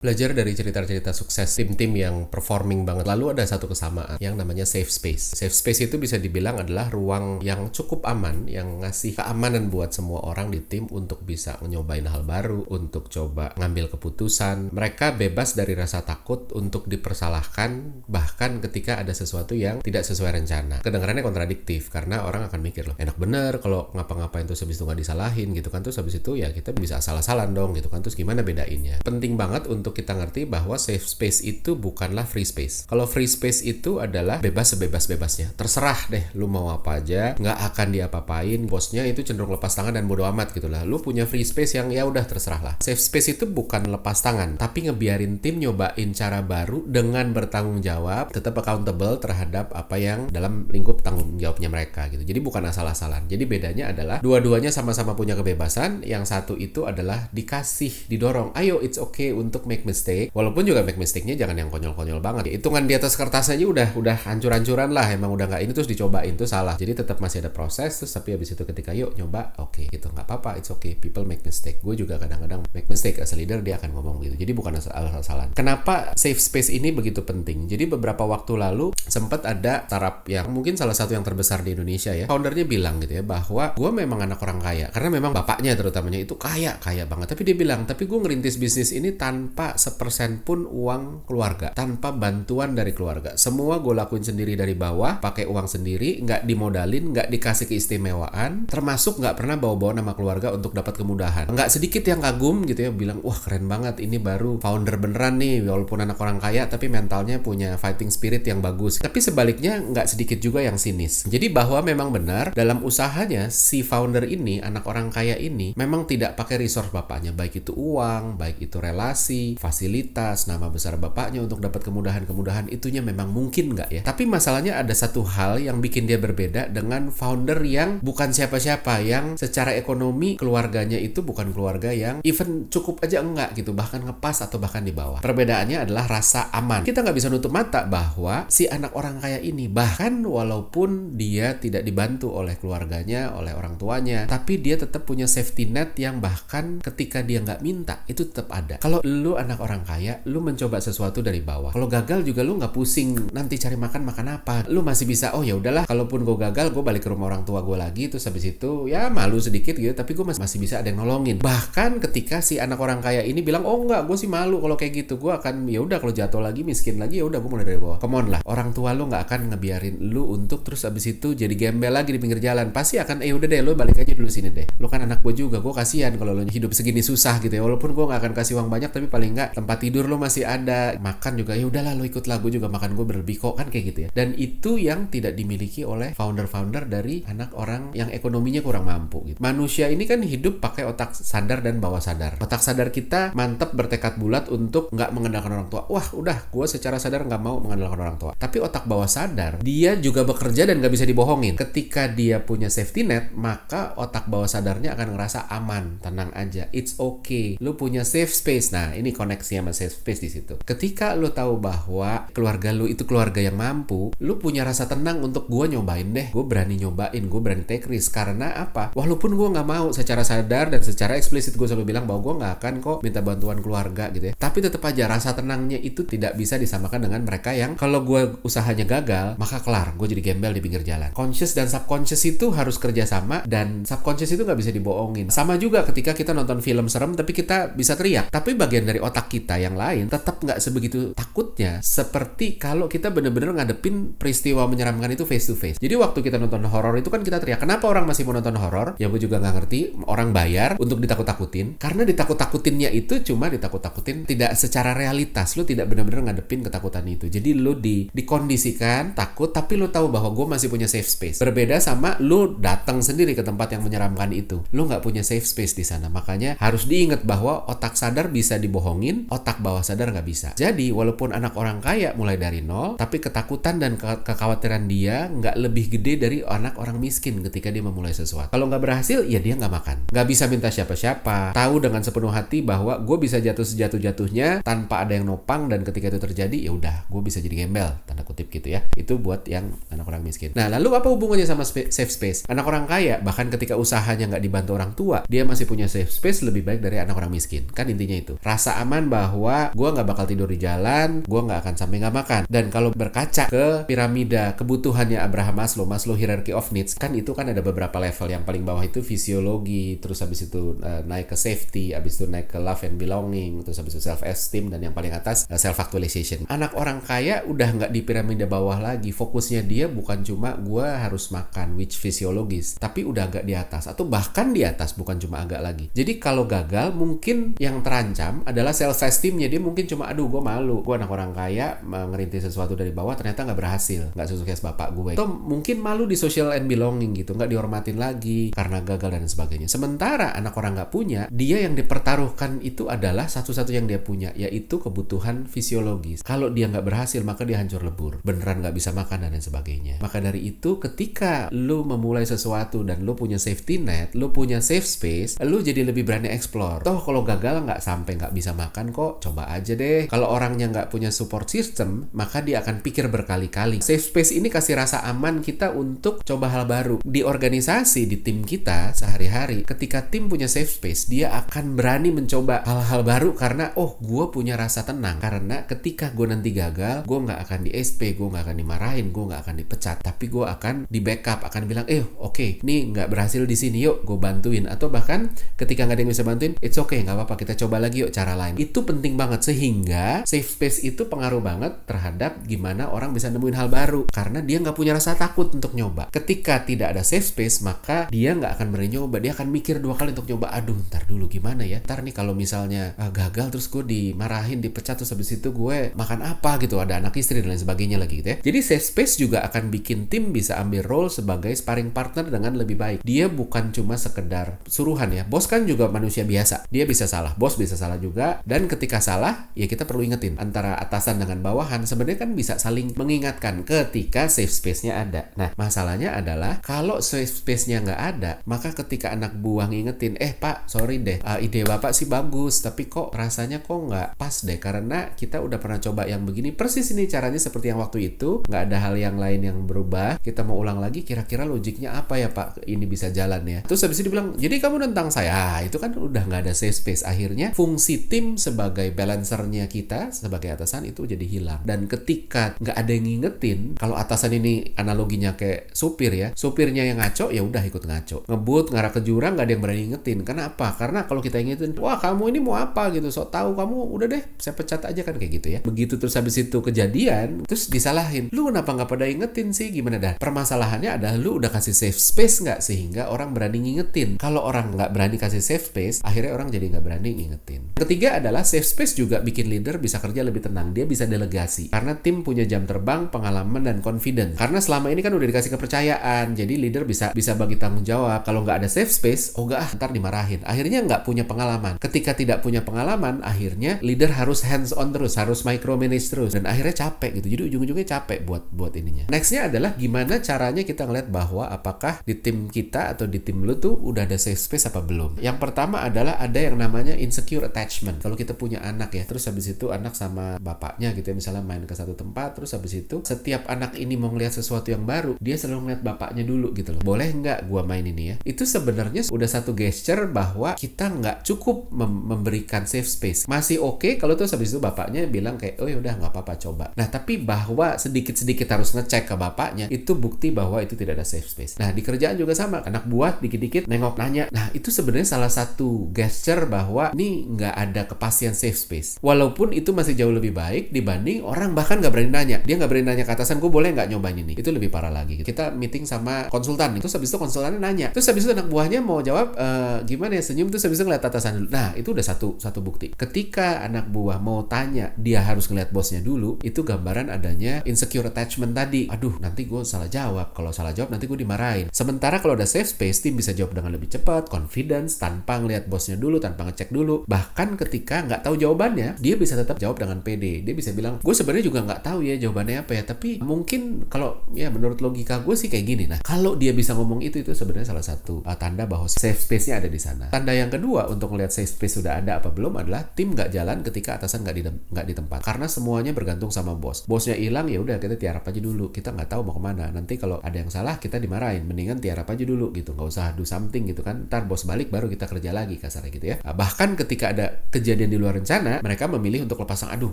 Belajar dari cerita-cerita sukses tim-tim yang performing banget. Lalu ada satu kesamaan yang namanya safe space. Safe space itu bisa dibilang adalah ruang yang cukup aman, yang ngasih keamanan buat semua orang di tim untuk bisa nyobain hal baru, untuk coba ngambil keputusan. Mereka bebas dari rasa takut untuk dipersalahkan, bahkan ketika ada sesuatu yang tidak sesuai rencana. Kedengarannya kontradiktif, karena orang akan mikir, loh enak bener kalau ngapa-ngapain terus habis itu nggak disalahin gitu kan. Terus habis itu ya kita bisa asal-asalan dong gitu kan. Terus gimana bedainnya? Penting banget untuk kita ngerti bahwa safe space itu bukanlah free space. Kalau free space itu adalah bebas sebebas-bebasnya. Terserah deh lu mau apa aja, nggak akan diapa-apain. Bosnya itu cenderung lepas tangan dan bodo amat gitu lah. Lu punya free space yang ya udah terserah lah. Safe space itu bukan lepas tangan, tapi ngebiarin tim nyobain cara baru dengan bertanggung jawab, tetap accountable terhadap apa yang dalam lingkup tanggung jawabnya mereka gitu. Jadi bukan asal-asalan. Jadi bedanya adalah dua-duanya sama-sama punya kebebasan. Yang satu itu adalah dikasih, didorong. Ayo, it's okay untuk make mistake, walaupun juga make mistake-nya jangan yang konyol-konyol banget. Hitungan di atas kertas aja udah hancur-hancuran lah, emang udah nggak ini terus dicobain tuh salah. Jadi tetap masih ada proses, terus tapi habis itu ketika yuk nyoba, oke, gitu, nggak apa-apa, it's okay, people make mistake. Gue juga kadang-kadang make mistake as a leader, dia akan ngomong gitu. Jadi bukan asal-asalan. Kenapa safe space ini begitu penting? Jadi beberapa waktu lalu sempat ada startup yang mungkin salah satu yang terbesar di Indonesia ya, foundernya bilang gitu ya, bahwa gue memang anak orang kaya, karena memang bapaknya terutamanya itu kaya banget. Tapi dia bilang, tapi gue ngerintis bisnis ini tanpa sepersen pun uang keluarga, tanpa bantuan dari keluarga. Semua gue lakuin sendiri dari bawah, pakai uang sendiri, nggak dimodalin, nggak dikasih keistimewaan, termasuk nggak pernah bawa-bawa nama keluarga untuk dapat kemudahan. Nggak sedikit yang kagum gitu ya, bilang wah keren banget, ini baru founder beneran nih, walaupun anak orang kaya tapi mentalnya punya fighting spirit yang bagus. Tapi sebaliknya nggak sedikit juga yang sinis. Jadi bahwa memang benar dalam usahanya si founder ini, anak orang kaya ini memang tidak pakai resource bapaknya, baik itu uang, baik itu relasi, fasilitas, nama besar bapaknya untuk dapat kemudahan-kemudahan, itunya memang mungkin nggak ya. Tapi masalahnya ada satu hal yang bikin dia berbeda dengan founder yang bukan siapa-siapa, yang secara ekonomi keluarganya itu bukan keluarga yang even cukup aja enggak gitu, bahkan ngepas atau bahkan di bawah. Perbedaannya adalah rasa aman. Kita nggak bisa nutup mata bahwa si anak orang kaya ini, bahkan walaupun dia tidak dibantu oleh keluarganya, oleh orang tuanya, tapi dia tetap punya safety net yang bahkan ketika dia nggak minta, itu tetap ada. Kalau lu anak orang kaya, lu mencoba sesuatu dari bawah. Kalau gagal juga lu nggak pusing nanti cari makan apa. Lu masih bisa, oh ya udahlah, kalaupun gue gagal, gue balik ke rumah orang tua gue lagi, terus habis itu ya malu sedikit gitu, tapi gue masih bisa ada yang nolongin. Bahkan ketika si anak orang kaya ini bilang, oh enggak, gue sih malu kalau kayak gitu, gue akan ya udah kalau jatuh lagi miskin lagi ya udah gue mulai dari bawah. Come on lah, orang tua lu nggak akan ngebiarin lu untuk terus habis itu jadi gembel lagi di pinggir jalan. Pasti akan udah deh, lu balik aja dulu sini deh. Lu kan anak gue juga, gue kasihan kalau lu hidup segini susah gitu ya. Walaupun gue nggak akan kasih uang banyak, tapi paling nggak tempat tidur lu masih ada, makan juga ya udahlah lu ikut lah, gue juga makan gue berlebih kok, kan kayak gitu ya. Dan itu yang tidak dimiliki oleh founder-founder dari anak orang yang ekonominya kurang mampu gitu. Manusia ini kan hidup pakai otak sadar dan bawah sadar. Otak sadar kita mantep bertekad bulat untuk nggak mengandalkan orang tua. Wah udah, gue secara sadar nggak mau mengandalkan orang tua. Tapi otak bawah sadar, dia juga bekerja dan nggak bisa dibohongin. Ketika dia punya safety net, maka otak bawah sadarnya akan ngerasa aman, tenang aja, it's okay, lu punya safe space. Nah ini koneksi sama safe space di situ. Ketika lu tahu bahwa keluarga lu itu keluarga yang mampu, lu punya rasa tenang untuk gue nyobain deh, gue berani nyobain, gue berani take risk. Karena apa? Walaupun gue nggak mau, secara sadar dan secara eksplisit gue selalu bilang bahwa gue nggak akan kok minta bantuan keluarga gitu ya. Tapi tetap aja rasa tenangnya itu tidak bisa disamakan dengan mereka yang kalau gue usahanya gagal, maka kelar, gue jadi gembel di pinggir jalan. Conscious dan subconscious itu harus kerjasama, dan subconscious itu nggak bisa dibohongin. Sama juga ketika kita nonton film serem tapi kita bisa teriak, tapi bagian dari otak kita yang lain tetap nggak sebegitu takutnya seperti kalau kita bener-bener ngadepin peristiwa menyeramkan itu face to face. Jadi waktu kita nonton horor itu kan kita teriak. Kenapa orang masih mau nonton horor? Ya gue juga nggak ngerti. Orang bayar untuk ditakut-takutin, karena ditakut-takutinnya itu cuma ditakut-takutin tidak secara realitas. Lu tidak bener-bener ngadepin ketakutan itu. Jadi lu dikondisikan takut, tapi lu tahu bahwa gue masih punya safe space. Berbeda sama lu datang sendiri ke tempat yang menyeramkan itu. Lu nggak punya safe space di sana. Makanya harus diingat bahwa otak sadar bisa dibohongin, otak bawah sadar nggak bisa. Jadi walaupun anak orang kaya mulai dari nol, tapi ketakutan dan kekhawatiran dia nggak lebih gede dari anak orang miskin ketika dia memulai sesuatu. Kalau nggak berhasil, ya dia nggak makan. Nggak bisa minta siapa-siapa. Tahu dengan sepenuh hati bahwa gue bisa jatuh sejatuh-jatuhnya tanpa ada yang nopang, dan ketika itu terjadi, ya udah, gue bisa jadi gembel, tanda kutip. kutip gitu ya. Itu buat yang anak orang miskin. Nah, lalu apa hubungannya sama safe space? Anak orang kaya bahkan ketika usahanya nggak dibantu orang tua, dia masih punya safe space lebih baik dari anak orang miskin. Kan intinya itu. Rasa aman bahwa gue nggak bakal tidur di jalan, gue nggak akan sampai nggak makan. Dan kalau berkaca ke piramida kebutuhannya Abraham Maslow hierarchy of needs, kan itu kan ada beberapa level. Yang paling bawah itu fisiologi, terus habis itu naik ke safety, habis itu naik ke love and belonging, terus habis itu self esteem, dan yang paling atas self actualization. Anak orang kaya udah nggak di piramida bawah lagi, fokusnya dia bukan cuma gue harus makan, which fisiologis, tapi udah agak di atas atau bahkan di atas, bukan cuma agak lagi. Jadi kalau gagal mungkin yang terancam adalah self esteemnya. Dia mungkin cuma aduh gue malu, gue anak orang kaya ngerintis sesuatu dari bawah ternyata nggak berhasil, nggak sesukses bapak gue, atau mungkin malu di social and belonging gitu, nggak dihormatin lagi karena gagal dan sebagainya. Sementara anak orang nggak punya, dia yang dipertaruhkan itu adalah satu-satu yang dia punya, yaitu kebutuhan fisiologis. Kalau dia nggak berhasil maka dia hancur lebur, beneran nggak bisa makan dan lain sebagainya. Maka dari itu ketika lu memulai sesuatu dan lu punya safety net, lu punya safe space, lu jadi lebih berani explore. Toh kalau gagal nggak sampai nggak bisa makan kok, coba aja deh. Kalau orangnya nggak punya support system, maka dia akan pikir berkali-kali. Safe space ini kasih rasa aman kita untuk coba hal baru. Di organisasi, di tim kita sehari-hari, ketika tim punya safe space, dia akan berani mencoba hal-hal baru karena gue punya rasa tenang. Karena ketika gue nanti gagal, gue nggak akan di SP, gue nggak akan dimarahin, gue nggak akan dipecat, tapi gue akan di backup, akan bilang oke, nih nggak berhasil di sini, yuk gue bantuin. Atau bahkan ketika nggak ada yang bisa bantuin, it's okay, nggak apa-apa, kita coba lagi yuk cara lain. Itu penting banget, sehingga safe space itu pengaruh banget terhadap gimana orang bisa nemuin hal baru, karena dia nggak punya rasa takut untuk nyoba. Ketika tidak ada safe space, maka dia nggak akan berani nyoba, dia akan mikir 2 kali untuk nyoba. Aduh, ntar dulu gimana ya, ntar nih kalau misalnya gagal terus gue dimarahin, dipecat, terus habis itu gue makan apa gitu, ada anak istri dan lain sebagainya lagi gitu ya. Jadi safe space juga akan bikin tim bisa ambil role sebagai sparring partner dengan lebih baik. Dia bukan cuma sekedar suruhan ya. Bos kan juga manusia biasa, dia bisa salah, bos bisa salah juga, dan ketika salah ya kita perlu ingetin. Antara atasan dengan bawahan sebenarnya kan bisa saling mengingatkan ketika safe space-nya ada. Nah, masalahnya adalah kalau safe space-nya nggak ada, maka ketika anak buah ngingetin, pak sorry deh, ide bapak sih bagus, tapi kok rasanya kok nggak pas deh, karena kita udah pernah coba yang begini, persis ini caranya seperti yang waktu itu, nggak ada hal yang lain yang berubah, kita mau ulang lagi, kira-kira logiknya apa ya pak, ini bisa jalan ya. Terus habis itu dibilang, jadi kamu nentang saya, itu kan udah nggak ada safe space. Akhirnya fungsi tim sebagai balancernya kita sebagai atasan itu jadi hilang. Dan ketika nggak ada yang ngingetin, kalau atasan ini analoginya kayak supir ya, supirnya yang ngaco ya udah ikut ngaco, ngebut ngarah ke jurang, nggak ada yang berani ngingetin. Kenapa? Karena kalau kita ingetin, wah kamu ini mau apa gitu, sok tahu kamu, udah deh saya pecat aja, kan kayak gitu ya. Begitu terus habis itu kejadian, terus disalahin, lu kenapa nggak pada ingetin sih, gimana dah. Permasalahannya adalah lu udah kasih safe space nggak, sehingga orang berani ngingetin. Kalau orang nggak berani kasih safe space, akhirnya orang jadi nggak berani ngingetin. Ketiga adalah safe space juga bikin leader bisa kerja lebih tenang, dia bisa delegasi karena tim punya jam terbang, pengalaman, dan confidence. Karena selama ini kan udah dikasih kepercayaan, jadi leader bisa bagi tanggung jawab. Kalau nggak ada safe space, ntar dimarahin, akhirnya nggak punya pengalaman. Ketika tidak punya pengalaman, akhirnya leader harus hands on terus, harus micromanage terus, dan akhirnya capek gitu. Jadi ujung-ujungnya capek buat ininya. Nextnya adalah gimana caranya kita ngeliat bahwa apakah di tim kita atau di tim lu tuh udah ada safe space apa belum. Yang pertama adalah ada yang namanya insecure attachment. Kalau kita punya anak ya, terus habis itu anak sama bapaknya gitu ya, misalnya main ke satu tempat, terus habis itu setiap anak ini mau ngeliat sesuatu yang baru, dia selalu ngeliat bapaknya dulu gitu loh. Boleh nggak gua main ini ya? Itu sebenarnya udah satu gesture bahwa kita nggak cukup memberikan safe space. Masih oke kalau terus habis itu bapaknya bilang kayak, ya udah nggak apa-apa coba. Nah, tapi bahwa sedikit-sedikit harus ngecek ke bapaknya, itu bukti bahwa itu tidak ada safe space. Nah, di kerjaan juga sama. Anak buah dikit-dikit nengok nanya. Nah, itu sebenarnya salah satu gesture bahwa ini nggak ada kepastian safe space. Walaupun itu masih jauh lebih baik dibanding orang bahkan nggak berani nanya. Dia nggak berani nanya ke atasan, gue boleh nggak nyobain ini? Itu lebih parah lagi. Kita meeting sama konsultan. Terus habis itu konsultannya nanya. Terus habis itu anak buahnya mau jawab, gimana ya, senyum, terus habis itu ngeliat atasan dulu. Nah, itu udah satu bukti. Ketika anak buah mau tanya, dia harus ngeliat bosnya dulu. Itu gambaran adanya insecure attachment tadi. Aduh, nanti gue salah jawab. Kalau salah jawab nanti gue dimarahin. Sementara kalau ada safe space, tim bisa jawab dengan lebih cepat, confidence, tanpa ngeliat bosnya dulu, tanpa ngecek dulu. Bahkan ketika nggak tahu jawabannya, dia bisa tetap jawab dengan pede. Dia bisa bilang, gue sebenarnya juga nggak tahu ya jawabannya apa ya, tapi mungkin kalau ya menurut logika gue sih kayak gini. Nah, kalau dia bisa ngomong itu sebenarnya salah satu tanda bahwa safe space-nya ada di sana. Tanda yang kedua untuk ngeliat safe space sudah ada apa belum adalah tim nggak jalan ketika atasan nggak di tempat. Karena semuanya bergantung sama bos. Bosnya hilang, ya udah kita tiarap aja dulu. Kita nggak tahu mau kemana. Nanti kalau ada yang salah kita dimarahin. Mendingan tiarap aja dulu gitu. Nggak usah do something gitu kan. Ntar bos balik baru kita kerja lagi kasarnya gitu ya. Nah, bahkan ketika ada kejadian di luar rencana, mereka memilih untuk lepas tangan. Aduh,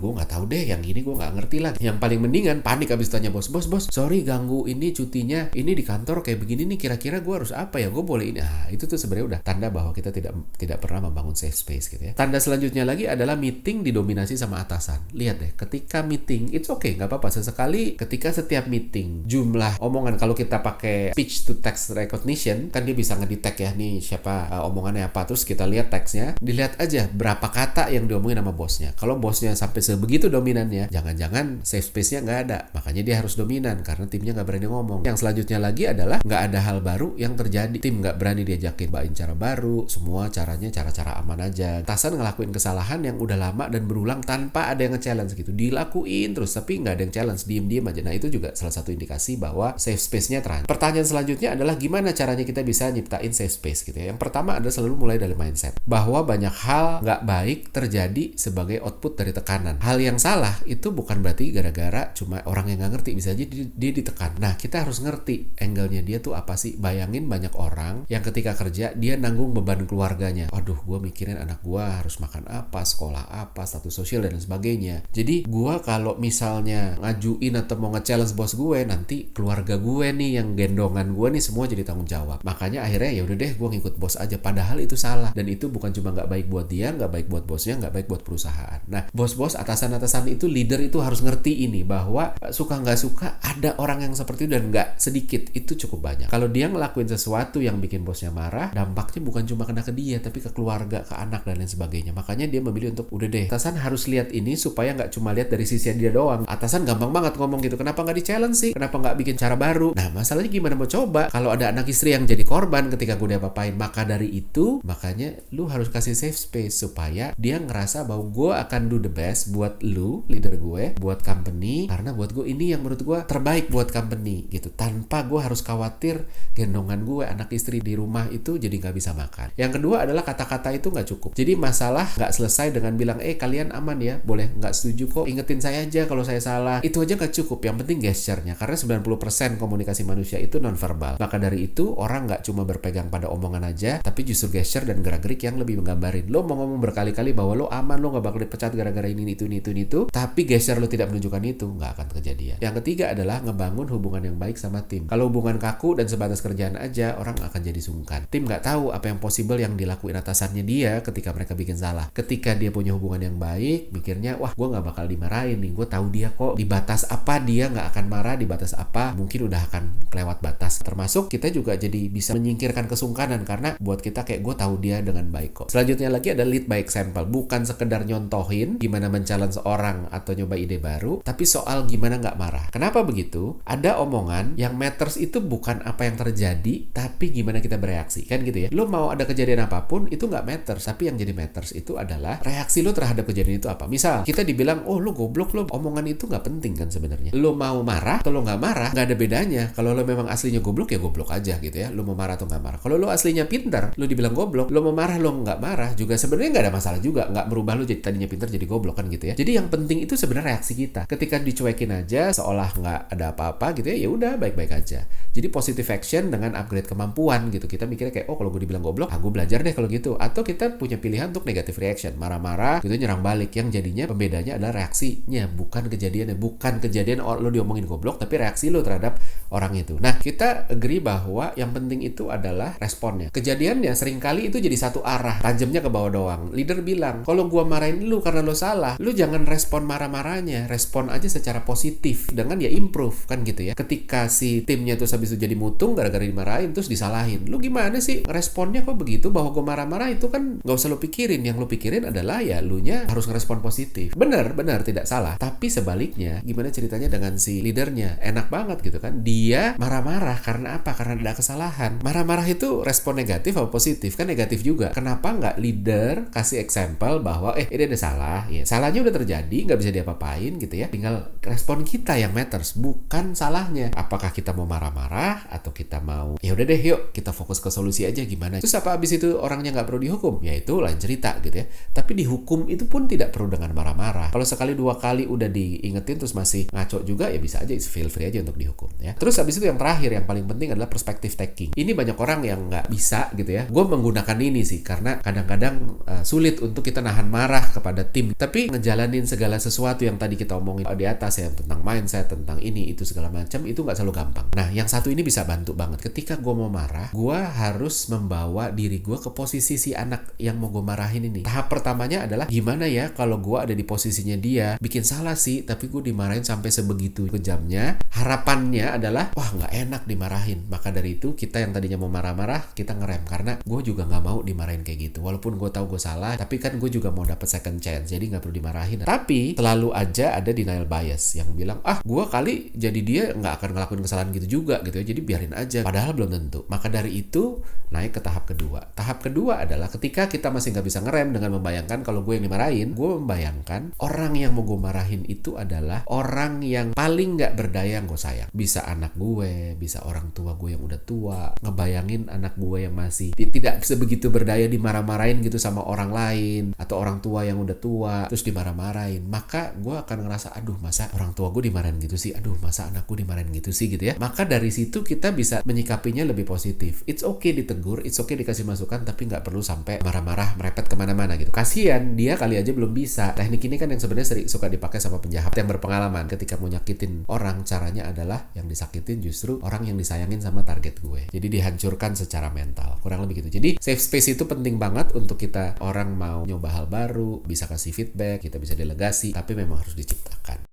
gue nggak tahu deh. Yang ini gue nggak ngerti lagi. Yang paling mendingan panik abis tanya bos, sorry ganggu ini cutinya. Ini di kantor kayak begini nih. Kira-kira gue harus apa ya? Gue boleh ini. Nah, itu tuh sebenarnya udah tanda bahwa kita tidak pernah membangun safe space gitu ya. Tanda selanjutnya lagi adalah meeting didominasi sama atasan. Lihat deh, ketika meeting, it's okay, nggak apa-apa. Sesekali ketika setiap meeting, jumlah omongan, kalau kita pakai speech to text recognition, kan dia bisa ngedetect ya, nih siapa omongannya apa. Terus kita lihat teksnya, dilihat aja berapa kata yang diomongin sama bosnya. Kalau bosnya sampai sebegitu dominannya, jangan-jangan safe space-nya nggak ada. Makanya dia harus dominan, karena timnya nggak berani ngomong. Yang selanjutnya lagi adalah nggak ada hal baru yang terjadi. Tim nggak berani diajakin bawain cara baru, semua caranya cara-cara aman aja. Atasan ngelakuin kesalahan yang udah lama dan berulang tanpa ada yang nge-challenge gitu. Dilakuin terus tapi nggak ada yang challenge, diem-diem aja. Nah, itu juga salah satu indikasi bahwa safe space-nya terancam. Pertanyaan selanjutnya adalah gimana caranya kita bisa nyiptain safe space gitu ya. Yang pertama adalah selalu mulai dari mindset. Bahwa banyak hal nggak baik terjadi sebagai output dari tekanan. Hal yang salah itu bukan berarti gara-gara cuma orang yang nggak ngerti. Bisa aja dia ditekan. Nah, kita harus ngerti angle-nya dia tuh apa sih. Bayangin banyak orang yang ketika kerja dia nanggung beban keluarganya. Aduh, gue mikirin anak gue harus makan apa, sekolah apa, status sosial dan sebagainya. Jadi gue kalau misalnya ngajuin atau mau nge-challenge bos gue, nanti keluarga gue nih yang gendongan gue nih semua jadi tanggung jawab. Makanya akhirnya ya udah deh gue ngikut bos aja. Padahal itu salah, dan itu bukan cuma nggak baik buat dia, nggak baik buat bosnya, nggak baik buat perusahaan. Nah, bos-bos, atasan-atasan itu, leader itu harus ngerti ini, bahwa suka nggak suka ada orang yang seperti itu, dan nggak sedikit, itu cukup banyak. Kalau dia ngelakuin sesuatu yang bikin bosnya marah, dampaknya bukan cuma kena ke dia, tapi ke keluarga, ke anak, dan lain sebagainya. Makanya dia memilih untuk udah deh, atasan harus lihat ini supaya nggak cuma lihat dari sisi dia doang. Atasan gampang banget ngomong gitu, kenapa nggak di-challenge sih? Kenapa nggak bikin cara baru? Nah, masalahnya gimana mau coba kalau ada anak istri yang jadi korban ketika gue diapa-apain? Maka dari itu, makanya lu harus kasih safe space supaya dia ngerasa bahwa gue akan do the best buat lu, leader gue, buat company, karena buat gue ini yang menurut gue terbaik buat company gitu, tanpa gue harus khawatir gendongan gue, anak istri di rumah itu jadi nggak bisa makan. Yang kedua adalah kata-kata itu nggak cukup. Jadi masalah nggak selesai dengan bilang kalian aman ya, boleh nggak setuju kok, ingetin saya aja kalau saya salah. Itu aja nggak cukup. Yang penting gesture-nya, karena 90% komunikasi manusia itu nonverbal. Maka dari itu orang nggak cuma berpegang pada omongan aja, tapi justru gesture dan gerak-gerik yang lebih menggambarin. Lo mau ngomong berkali-kali bahwa lo aman, lo nggak bakal dipecat gara-gara ini itu, tapi gesture lo tidak menunjukkan itu, nggak akan kejadian. Yang ketiga adalah ngebangun hubungan yang baik sama tim. Kalau hubungan kaku dan sebatas kerjaan aja, orang akan jadi sungkan. Tim nggak tahu apa yang possible yang dilakuin atasannya dia ketika mereka bikin salah. Ketika dia punya hubungan yang baik, mikirnya, wah gue nggak bakal dimarahin nih, gue tahu dia kok di batas apa dia nggak akan marah, di batas apa mungkin udah akan kelewat batas. Termasuk kita juga jadi bisa menyingkirkan kesungkanan, karena buat kita kayak gue tahu dia dengan baik kok. Selanjutnya lagi ada lead by example. Bukan sekedar nyontohin gimana men-challenge orang atau nyoba ide baru, tapi soal gimana nggak marah. Kenapa begitu? Ada omongan yang matters itu bukan apa yang terjadi, tapi gimana kita bereaksi, kan gitu ya. Lo mau ada kejadian apapun itu nggak matters, tapi yang jadi matters itu adalah reaksi lo terhadap kejadian itu apa. Misal kita dibilang, oh lo goblok, lo omongan itu nggak penting kan sebenarnya. Lo mau marah atau lo nggak marah nggak ada bedanya. Kalau lo memang aslinya goblok ya goblok aja gitu ya. Lo mau marah atau nggak marah. Kalau lo aslinya pintar, lo dibilang goblok, lo mau marah lo nggak marah juga sebenarnya nggak ada masalah juga, nggak merubah lo jadi tadinya pintar jadi goblok kan gitu ya. Jadi yang penting itu sebenarnya reaksi kita. Ketika dicuekin aja seolah nggak ada apa-apa gitu ya, ya udah baik-baik aja. Jadi positive action dengan upgrade kemampuan gitu. Kita mikirnya kayak, oh kalau gue dibilang goblok, gue belajar deh kalau gitu. Atau kita punya pilihan untuk negative reaction, marah-marah gitu, nyerang balik. Yang jadinya pembedanya adalah reaksinya, bukan kejadiannya. Bukan kejadian lo diomongin goblok, tapi reaksi lo terhadap orang itu. Nah, kita agree bahwa yang penting itu adalah responnya. Kejadiannya seringkali itu jadi satu arah, tajamnya ke bawah doang. Leader bilang, kalau gue marahin lu karena lo salah, lu jangan respon marah-marahnya, respon aja secara positif dengan ya improve kan gitu ya. Ketika si timnya tuh habis itu jadi mutung gara-gara dimarahin terus disalahin, lu gimana sih responnya kok begitu, bahwa gue marah-marah itu kan nggak usah lu pikirin. Yang lu pikirin adalah ya lu nya harus ngerespon positif. Benar tidak salah. Tapi sebaliknya gimana ceritanya dengan si leadernya? Enak banget gitu kan, dia marah-marah karena apa? Karena ada kesalahan. Marah-marah itu respon negatif atau positif? Kan negatif juga. Kenapa nggak leader kasih example bahwa ini ada salah, ya salahnya udah terjadi, nggak bisa diapa-apain gitu ya, tinggal respon kita yang matters, bukan salahnya. Apakah kita mau marah-marah atau kita mau ya udah deh yuk kita fokus ke solusi aja gimana. Terus apa abis itu orangnya nggak perlu dihukum? Ya itu lain cerita gitu ya. Tapi dihukum itu pun tidak perlu dengan marah-marah. Kalau sekali dua kali udah diingetin terus masih ngaco juga, ya bisa aja feel free aja untuk dihukum ya. Terus habis itu yang terakhir yang paling penting adalah perspective taking. Ini banyak orang yang nggak bisa gitu ya. Gue menggunakan ini sih karena kadang-kadang sulit untuk kita nahan marah kepada tim. Tapi ngejalanin segala sesuatu yang tadi kita omongin di atas ya, tentang mindset, tentang ini itu segala macam, itu nggak selalu gampang. Nah, yang satu ini bisa bantu banget. Ketika gue mau marah, gue harus membawa diri gue ke posisi si anak yang mau gue marahin ini. Tahap pertamanya adalah gimana ya kalau gue ada di posisinya dia, bikin salah sih, tapi gue dimarahin sampai sebegitu kejamnya. Harapannya adalah, wah nggak enak dimarahin. Maka dari itu kita yang tadinya mau marah-marah, kita ngerem karena gue juga nggak mau dimarahin kayak gitu. Walaupun gue tahu gue salah, tapi kan gue juga mau dapat second chance, jadi nggak perlu dimarahin. Tapi selalu aja ada denial bias yang bilang, gue kali jadi dia nggak akan ngelakuin kesalahan gitu juga gitu ya, jadi biarin aja. Padahal belum tentu. Maka dari itu naik ke tahap kedua. Tahap kedua adalah ketika kita masih nggak bisa ngerem dengan membayangkan kalau gue yang dimarahin, gue membayangkan orang yang mau gue marahin itu adalah orang yang paling nggak berdaya yang gue sayang. Bisa anak gue, bisa orang tua gue yang udah tua. Ngebayangin anak gue yang masih tidak sebegitu berdaya dimarah-marahin gitu sama orang lain, atau orang tua yang udah tua terus dimarah-marahin. Maka gue akan ngerasa, aduh masa orang tua gue dimarahin gitu sih, aduh masa anakku dimarahin gitu sih gitu ya. Maka dari situ kita bisa menyikapinya lebih positif. It's okay ditegur, it's okay dikasih masukan, tapi nggak perlu sampai marah-marah merepet kemana-mana gitu. Kasian dia kali aja belum bisa. Teknik ini kan yang sebenarnya sering suka dipakai sama penjahat yang berpengalaman. Ketika mau nyakitin orang, caranya adalah yang disakitin justru orang yang disayangin sama target gue. Jadi dihancurkan secara mental, kurang lebih gitu. Jadi safe space itu penting banget untuk kita orang mau nyoba hal baru, bisa kasih feedback, kita bisa delegasi, tapi memang harus diciptakan.